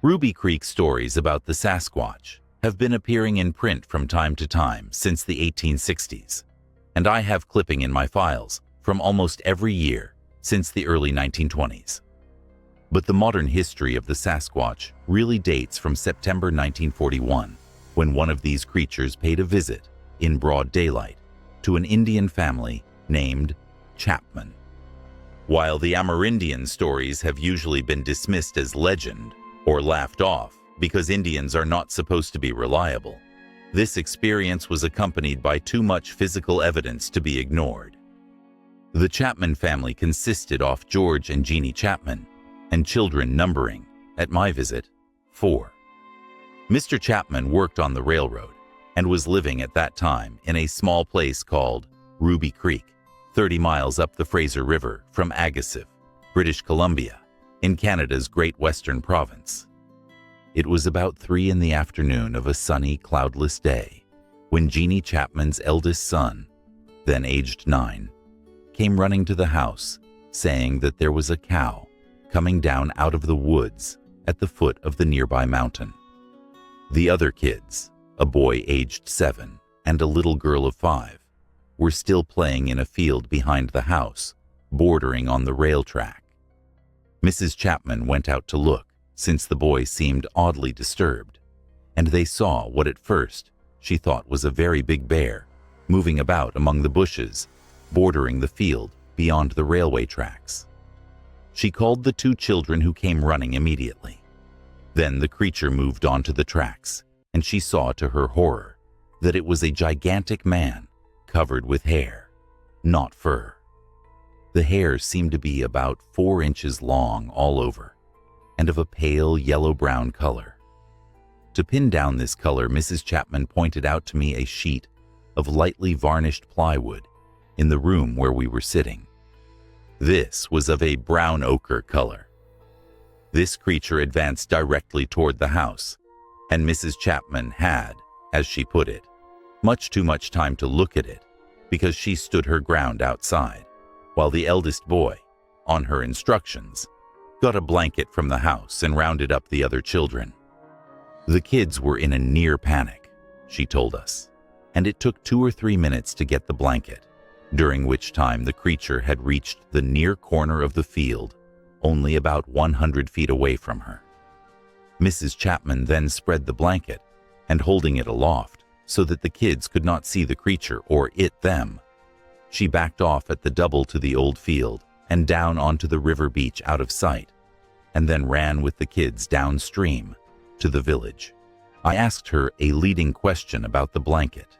Ruby Creek stories about the Sasquatch have been appearing in print from time to time since the 1860s, and I have clipping in my files from almost every year since the early 1920s. But the modern history of the Sasquatch really dates from September 1941, when one of these creatures paid a visit in broad daylight to an Indian family named Chapman. While the Amerindian stories have usually been dismissed as legend or laughed off because Indians are not supposed to be reliable, this experience was accompanied by too much physical evidence to be ignored. The Chapman family consisted of George and Jeannie Chapman, and children numbering, at my visit, 4. Mr. Chapman worked on the railroad and was living at that time in a small place called Ruby Creek, 30 miles up the Fraser River from Agassiz, British Columbia, in Canada's Great Western Province. It was about 3 in the afternoon of a sunny, cloudless day when Jeannie Chapman's eldest son, then aged 9, came running to the house saying that there was a cow coming down out of the woods at the foot of the nearby mountain. The other kids, a boy aged 7 and a little girl of 5, were still playing in a field behind the house, bordering on the rail track. Mrs. Chapman went out to look, since the boy seemed oddly disturbed, and they saw what at first she thought was a very big bear moving about among the bushes, bordering the field beyond the railway tracks. She called the 2 children who came running immediately. Then the creature moved onto the tracks, and she saw to her horror that it was a gigantic man covered with hair, not fur. The hair seemed to be about 4 inches long all over, and of a pale yellow-brown color. To pin down this color, Mrs. Chapman pointed out to me a sheet of lightly varnished plywood in the room where we were sitting. This was of a brown ochre color. This creature advanced directly toward the house, and Mrs. Chapman had, as she put it, much too much time to look at it because she stood her ground outside, while the eldest boy, on her instructions, got a blanket from the house and rounded up the other children. The kids were in a near panic, she told us, and it took 2 or 3 minutes to get the blanket, during which time the creature had reached the near corner of the field, only about 100 feet away from her. Mrs. Chapman then spread the blanket and, holding it aloft so that the kids could not see the creature or it them, she backed off at the double to the old field and down onto the river beach out of sight, and then ran with the kids downstream to the village. I asked her a leading question about the blanket.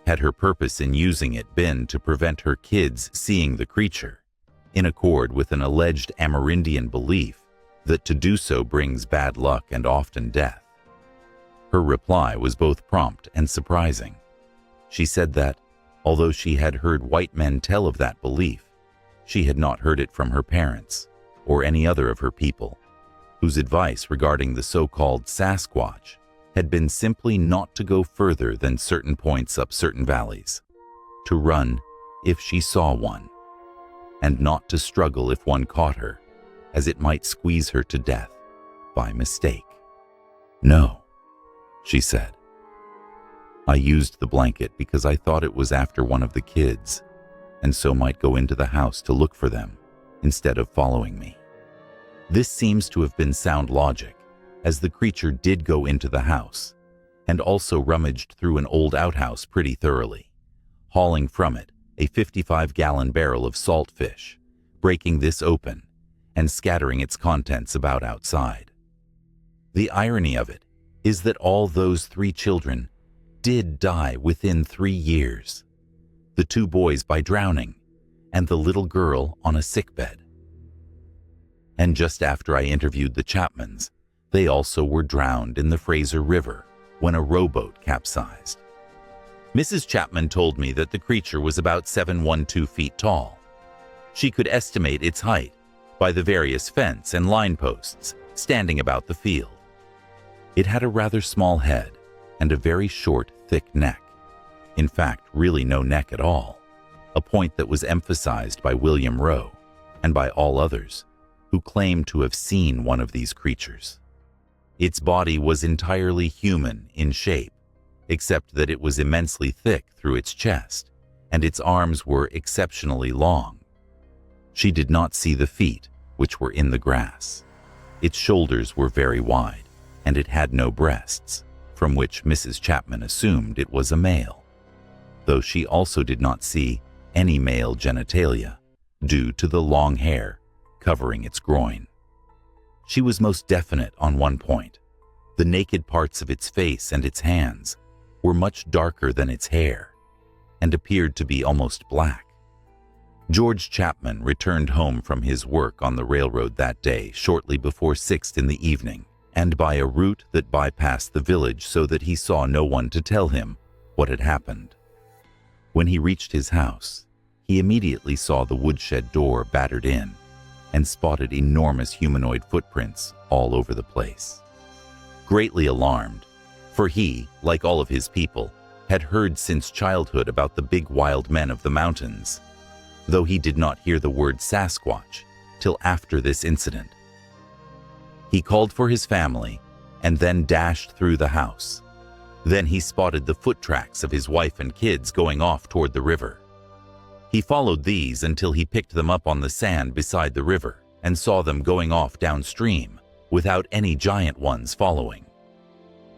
Had her purpose in using it been to prevent her kids seeing the creature, in accord with an alleged Amerindian belief that to do so brings bad luck and often death? Her reply was both prompt and surprising. She said that, although she had heard white men tell of that belief, she had not heard it from her parents or any other of her people, whose advice regarding the so-called Sasquatch had been simply not to go further than certain points up certain valleys, to run if she saw one, and not to struggle if one caught her, as it might squeeze her to death by mistake. "No," she said. "I used the blanket because I thought it was after one of the kids, and so might go into the house to look for them instead of following me." This seems to have been sound logic, as the creature did go into the house, and also rummaged through an old outhouse pretty thoroughly, hauling from it a 55-gallon barrel of salt fish, breaking this open and scattering its contents about outside. The irony of it is that all those 3 children did die within 3 years, the 2 boys by drowning, and the little girl on a sickbed. And just after I interviewed the Chapmans, they also were drowned in the Fraser River when a rowboat capsized. Mrs. Chapman told me that the creature was about 7'12" feet tall. She could estimate its height by the various fence and line posts standing about the field. It had a rather small head and a very short, thick neck. In fact, really no neck at all, a point that was emphasized by William Rowe and by all others who claimed to have seen one of these creatures. Its body was entirely human in shape, except that it was immensely thick through its chest, and its arms were exceptionally long. She did not see the feet, which were in the grass. Its shoulders were very wide, and it had no breasts, from which Mrs. Chapman assumed it was a male, though she also did not see any male genitalia due to the long hair covering its groin. She was most definite on one point. The naked parts of its face and its hands were much darker than its hair and appeared to be almost black. George Chapman returned home from his work on the railroad that day shortly before 6 in the evening, and by a route that bypassed the village so that he saw no one to tell him what had happened. When he reached his house, he immediately saw the woodshed door battered in and spotted enormous humanoid footprints all over the place. Greatly alarmed, for he, like all of his people, had heard since childhood about the big wild men of the mountains, though he did not hear the word Sasquatch till after this incident. He called for his family and then dashed through the house. Then he spotted the foot tracks of his wife and kids going off toward the river. He followed these until he picked them up on the sand beside the river and saw them going off downstream without any giant ones following.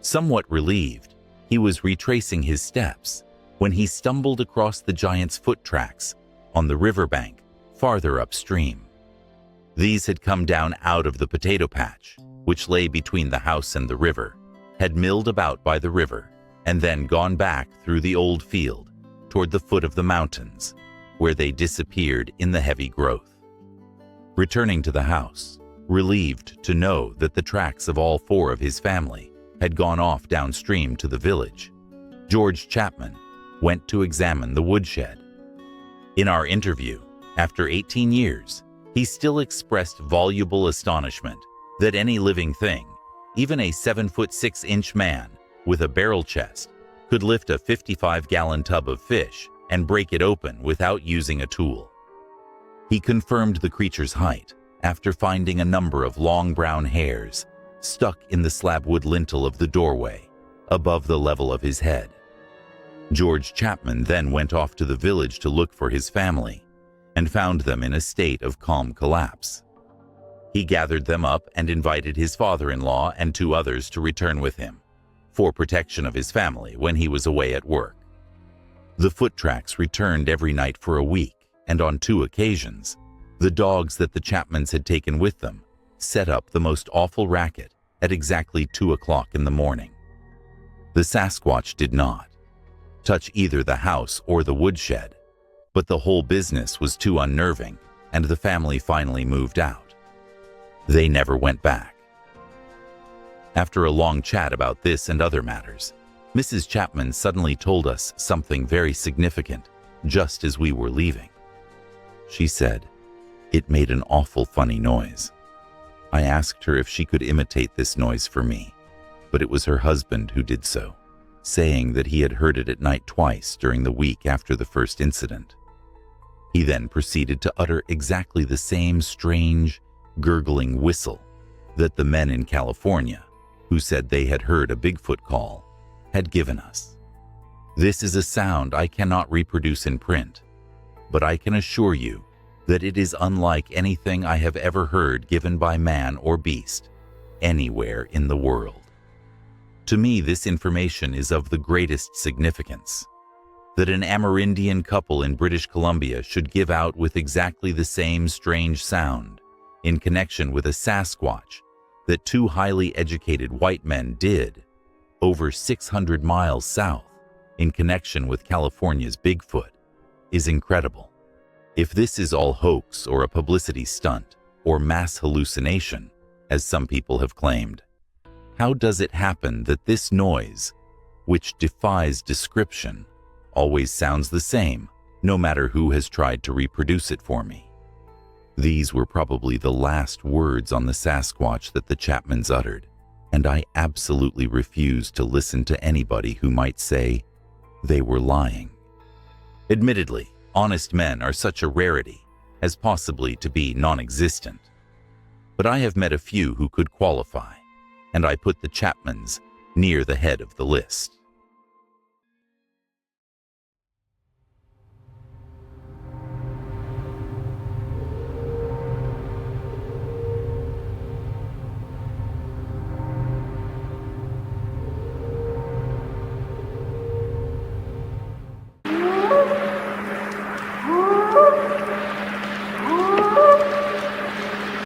Somewhat relieved, he was retracing his steps when he stumbled across the giant's foot tracks on the riverbank farther upstream. These had come down out of the potato patch, which lay between the house and the river, had milled about by the river, and then gone back through the old field toward the foot of the mountains, where they disappeared in the heavy growth. Returning to the house, relieved to know that the tracks of all 4 of his family had gone off downstream to the village, George Chapman went to examine the woodshed. In our interview, after 18 years, he still expressed voluble astonishment that any living thing, even a 7'6" man with a barrel chest, could lift a 55-gallon tub of fish and break it open without using a tool. He confirmed the creature's height after finding a number of long brown hairs stuck in the slabwood lintel of the doorway above the level of his head. George Chapman then went off to the village to look for his family and found them in a state of calm collapse. He gathered them up and invited his father-in-law and 2 others to return with him for protection of his family when he was away at work. The foot tracks returned every night for a week, and on 2 occasions, the dogs that the Chapmans had taken with them set up the most awful racket at exactly 2 o'clock in the morning. The Sasquatch did not touch either the house or the woodshed, but the whole business was too unnerving, and the family finally moved out. They never went back. After a long chat about this and other matters, Mrs. Chapman suddenly told us something very significant just as we were leaving. She said, "It made an awful funny noise." I asked her if she could imitate this noise for me, but it was her husband who did so, saying that he had heard it at night twice during the week after the first incident. He then proceeded to utter exactly the same strange, gurgling whistle that the men in California, who said they had heard a Bigfoot call, had given us. This is a sound I cannot reproduce in print, but I can assure you that it is unlike anything I have ever heard given by man or beast anywhere in the world. To me, this information is of the greatest significance. That an Amerindian couple in British Columbia should give out with exactly the same strange sound in connection with a Sasquatch that 2 highly educated white men did over 600 miles south in connection with California's Bigfoot is incredible. If this is all hoax or a publicity stunt or mass hallucination, as some people have claimed, how does it happen that this noise, which defies description, always sounds the same, no matter who has tried to reproduce it for me? These were probably the last words on the Sasquatch that the Chapmans uttered, and I absolutely refuse to listen to anybody who might say they were lying. Admittedly, honest men are such a rarity as possibly to be non-existent, but I have met a few who could qualify, and I put the Chapmans near the head of the list.